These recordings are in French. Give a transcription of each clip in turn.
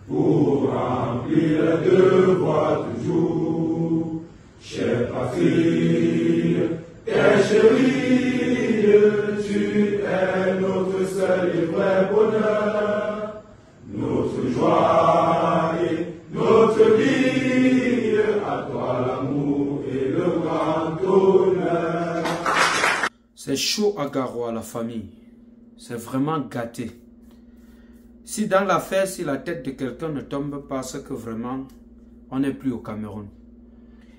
Pour remplir le devoir toujours, chère patrie, tes chérie, tu es notre seul et vrai bonheur, notre joie et notre vie, à toi l'amour et le grand honneur. C'est chaud à Garoua, la famille. C'est vraiment gâté. Si dans l'affaire, si la tête de quelqu'un ne tombe pas, c'est que vraiment, on n'est plus au Cameroun.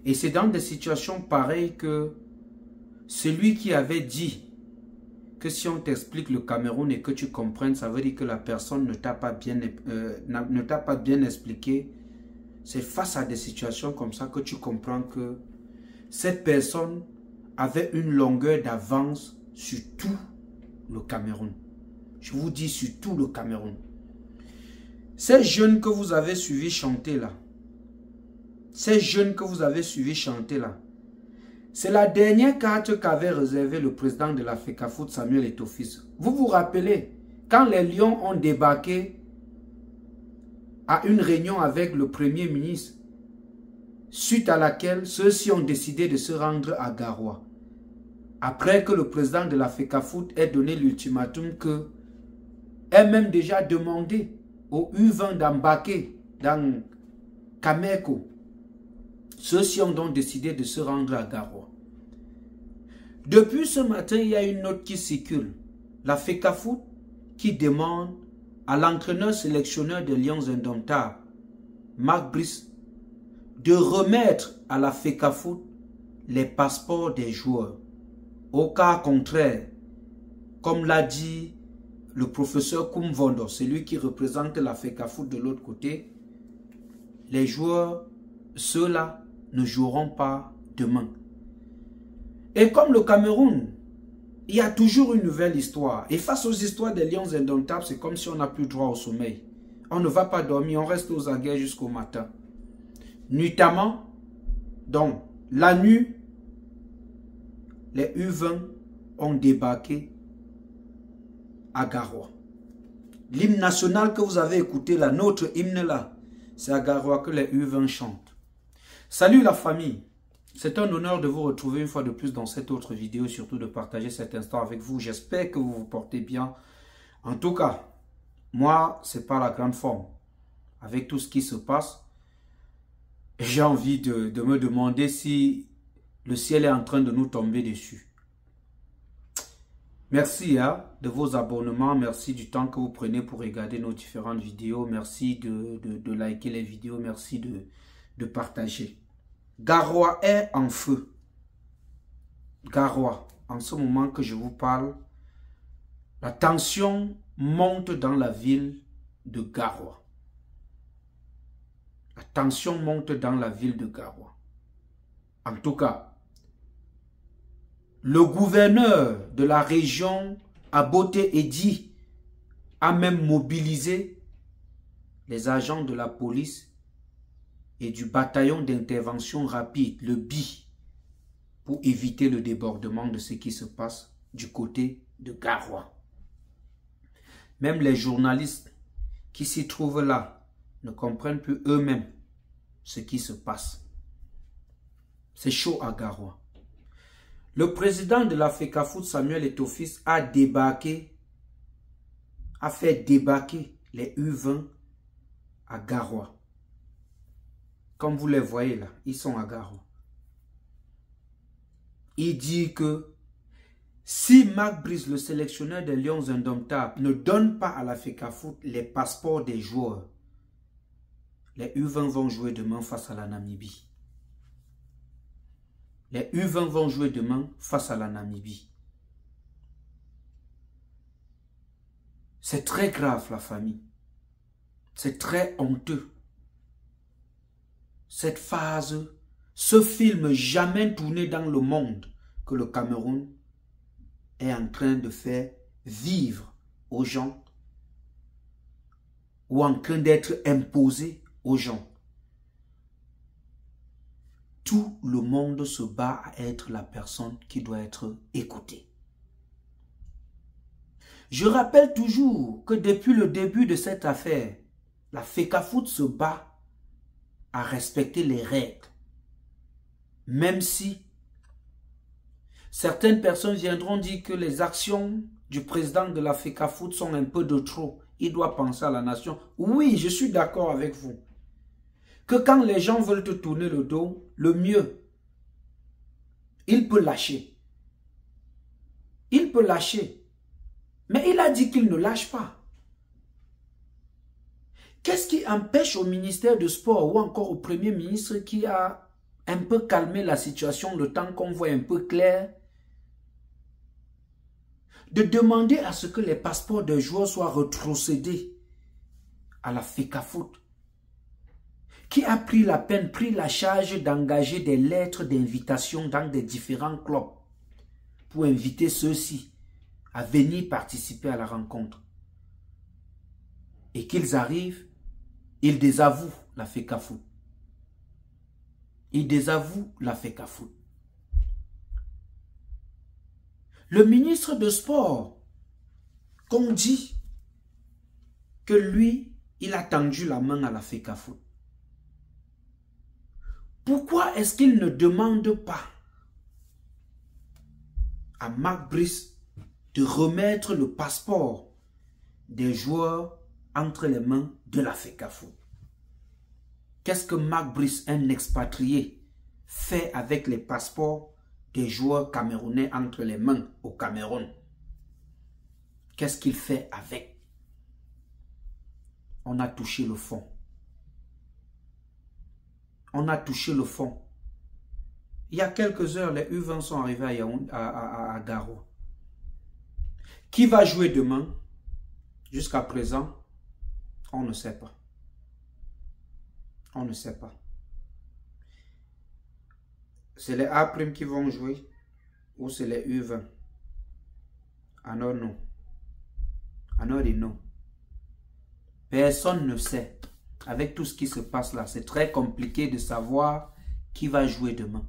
Et c'est dans des situations pareilles que celui qui avait dit que si on t'explique le Cameroun et que tu comprennes, ça veut dire que la personne ne t'a pas bien expliqué. C'est face à des situations comme ça que tu comprends que cette personne avait une longueur d'avance sur tout le Cameroun. Je vous dis sur tout le Cameroun. Ces jeunes que vous avez suivis chanter là, c'est la dernière carte qu'avait réservée le président de la FECAFOOT, Samuel Eto'o-Fils. Vous vous rappelez, quand les Lions ont débarqué à une réunion avec le Premier ministre, suite à laquelle ceux-ci ont décidé de se rendre à Garoua. Après que le président de la FECAFOOT ait donné l'ultimatum que ait même déjà demandé au U20 d'embarquer dans Kameko. Ceux-ci ont donc décidé de se rendre à Garoua. Depuis ce matin, il y a une note qui circule. La FECAFOOT qui demande à l'entraîneur sélectionneur des Lions indomptables, Marc Brice, de remettre à la FECAFOOT les passeports des joueurs. Au cas contraire, comme l'a dit le professeur Kumvondo, celui qui représente la FECAFOOT de l'autre côté, les joueurs, ceux-là, ne joueront pas demain. Et comme le Cameroun, il y a toujours une nouvelle histoire. Et face aux histoires des Lions indomptables, c'est comme si on n'a plus droit au sommeil. On ne va pas dormir, on reste aux aguets jusqu'au matin. Nuitamment, donc, la nuit, les U20 ont débarqué à Garoua. L'hymne national que vous avez écouté là, notre hymne là, c'est à Garoua que les U20 chantent. Salut la famille, c'est un honneur de vous retrouver une fois de plus dans cette autre vidéo, surtout de partager cet instant avec vous. J'espère que vous vous portez bien. En tout cas, moi, c'est pas la grande forme. Avec tout ce qui se passe, j'ai envie de me demander si le ciel est en train de nous tomber dessus. Merci de vos abonnements, merci du temps que vous prenez pour regarder nos différentes vidéos, merci de liker les vidéos, merci de partager. Garoua est en feu. Garoua, en ce moment que je vous parle, la tension monte dans la ville de Garoua. La tension monte dans la ville de Garoua. En tout cas, le gouverneur de la région Aboté Edi a même mobilisé les agents de la police et du bataillon d'intervention rapide, le BI, pour éviter le débordement de ce qui se passe du côté de Garoua. Même les journalistes qui s'y trouvent là ne comprennent plus eux-mêmes ce qui se passe. C'est chaud à Garoua. Le président de la FECAFOOT, Samuel Eto'o-Fils, a fait débarquer les U20 à Garoua. Comme vous les voyez là, ils sont à Garoua. Il dit que si Marc Brice, le sélectionneur des Lions indomptables, ne donne pas à la FECAFOOT les passeports des joueurs, les U20 vont jouer demain face à la Namibie. Les U20 vont jouer demain face à la Namibie. C'est très grave, la famille. C'est très honteux. Cette phase, ce film jamais tourné dans le monde que le Cameroun est en train de faire vivre aux gens ou en train d'être imposé aux gens. Tout le monde se bat à être la personne qui doit être écoutée. Je rappelle toujours que depuis le début de cette affaire, La FECAFOOT se bat à respecter les règles. Même si certaines personnes viendront dire que les actions du président de la FECAFOOT sont un peu de trop. Il doit penser à la nation. Oui, je suis d'accord avec vous. Que quand les gens veulent te tourner le dos, le mieux, il peut lâcher. Il peut lâcher. Mais il a dit qu'il ne lâche pas. Qu'est-ce qui empêche au ministère du Sport ou encore au Premier ministre qui a un peu calmé la situation le temps qu'on voit un peu clair de demander à ce que les passeports des joueurs soient retrocédés à la FECAFOOT, qui a pris la peine, pris la charge d'engager des lettres d'invitation dans des différents clubs pour inviter ceux-ci à venir participer à la rencontre. Et qu'ils arrivent, ils désavouent la FECAFOOT. Ils désavouent la FECAFOOT. Le ministre de Sport, qu'on dit que lui, il a tendu la main à la FECAFOOT. Pourquoi est-ce qu'il ne demande pas à Mark Brice de remettre le passeport des joueurs entre les mains de la FECAFOOT? Qu'est-ce que Mark Brice, un expatrié, fait avec les passeports des joueurs camerounais entre les mains au Cameroun? Qu'est-ce qu'il fait avec? On a touché le fond. On a touché le fond. Il y a quelques heures, les U20 sont arrivés à Garo. Qui va jouer demain? Jusqu'à présent, on ne sait pas. On ne sait pas. C'est les A' qui vont jouer ou c'est les U20? Alors non. Alors non. Personne ne sait. Avec tout ce qui se passe là, c'est très compliqué de savoir qui va jouer demain.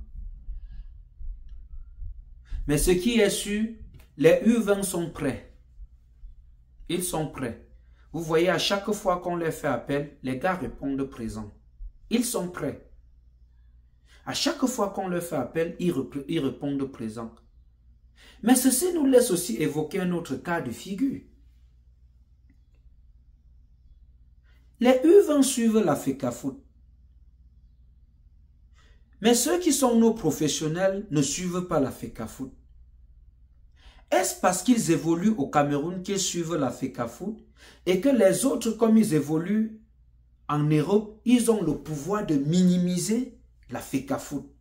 Mais ce qui est sûr, les U20 sont prêts. Ils sont prêts. Vous voyez, à chaque fois qu'on leur fait appel, les gars répondent présent. Ils sont prêts. À chaque fois qu'on leur fait appel, ils répondent présent. Mais ceci nous laisse aussi évoquer un autre cas de figure. Les U20 suivent la FECAFOOT. Mais ceux qui sont nos professionnels ne suivent pas la FECAFOOT. Est-ce parce qu'ils évoluent au Cameroun qu'ils suivent la FECAFOOT et que les autres, comme ils évoluent en Europe, ils ont le pouvoir de minimiser la FECAFOOT?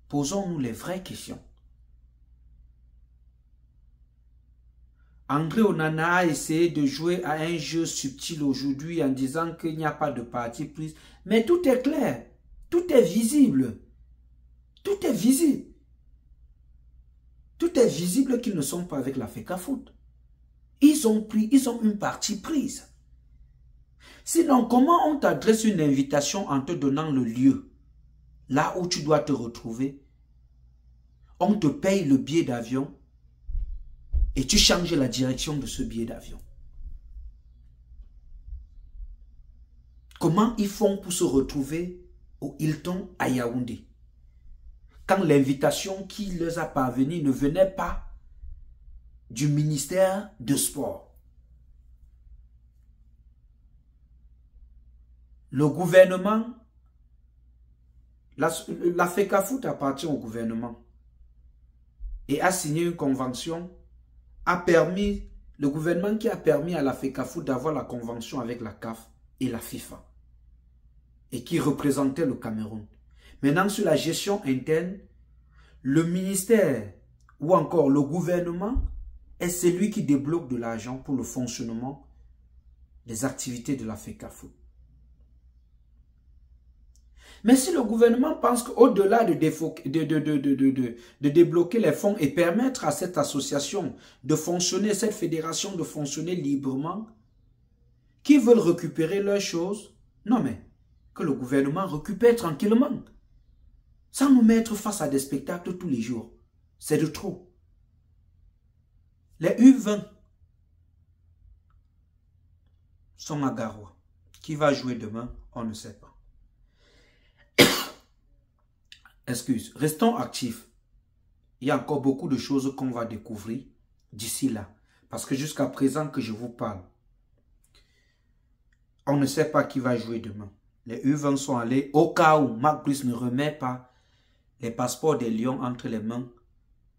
Posons-nous les vraies questions. André Onana a essayé de jouer à un jeu subtil aujourd'hui en disant qu'il n'y a pas de parti prise. Mais tout est clair. Tout est visible. Tout est visible. Tout est visible qu'ils ne sont pas avec la FECAFOOT. Ils ont une partie prise. Sinon, comment on t'adresse une invitation en te donnant le lieu, là où tu dois te retrouver? On te paye le billet d'avion et tu changes la direction de ce billet d'avion. Comment ils font pour se retrouver au Hilton à Yaoundé, quand l'invitation qui leur a parvenu ne venait pas du ministère de Sport? Le gouvernement, la FECAFOOT appartient au gouvernement et a signé une convention, le gouvernement qui a permis à la FECAFOOT d'avoir la convention avec la CAF et la FIFA et qui représentait le Cameroun. Maintenant, sur la gestion interne, le ministère ou encore le gouvernement est celui qui débloque de l'argent pour le fonctionnement des activités de la FECAFOOT. Mais si le gouvernement pense qu'au-delà de débloquer les fonds et permettre à cette association de fonctionner, cette fédération de fonctionner librement, qui veulent récupérer leurs choses, non mais que le gouvernement récupère tranquillement, sans nous mettre face à des spectacles tous les jours. C'est de trop. Les U20, sont à Garoua. Qui va jouer demain, on ne sait pas. Excuse, restons actifs. Il y a encore beaucoup de choses qu'on va découvrir d'ici là. Parce que jusqu'à présent que je vous parle, on ne sait pas qui va jouer demain. Les U20 sont allés au cas où Marc Brice ne remet pas les passeports des Lions entre les mains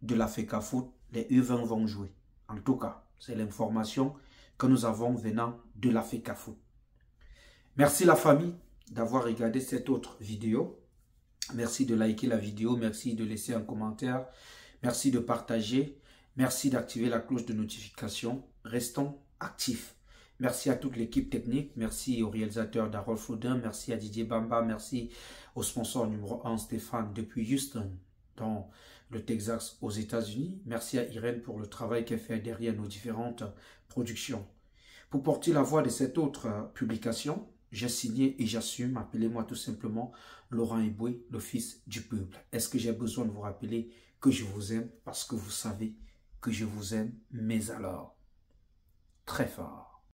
de la FECAFOOT. Les U20 vont jouer. En tout cas, c'est l'information que nous avons venant de la FECAFOOT. Merci la famille d'avoir regardé cette autre vidéo. Merci de liker la vidéo, merci de laisser un commentaire, merci de partager, merci d'activer la cloche de notification. Restons actifs. Merci à toute l'équipe technique, merci au réalisateur Darol Foudin, merci à Didier Bamba, merci au sponsor numéro 1 Stéphane depuis Houston, dans le Texas aux États-Unis. Merci à Irène pour le travail qu'elle fait derrière nos différentes productions. Pour porter la voix de cette autre publication, j'ai signé et j'assume, appelez-moi tout simplement Laurent Eboué, le fils du peuple. Est-ce que j'ai besoin de vous rappeler que je vous aime parce que vous savez que je vous aime, mais alors, très fort.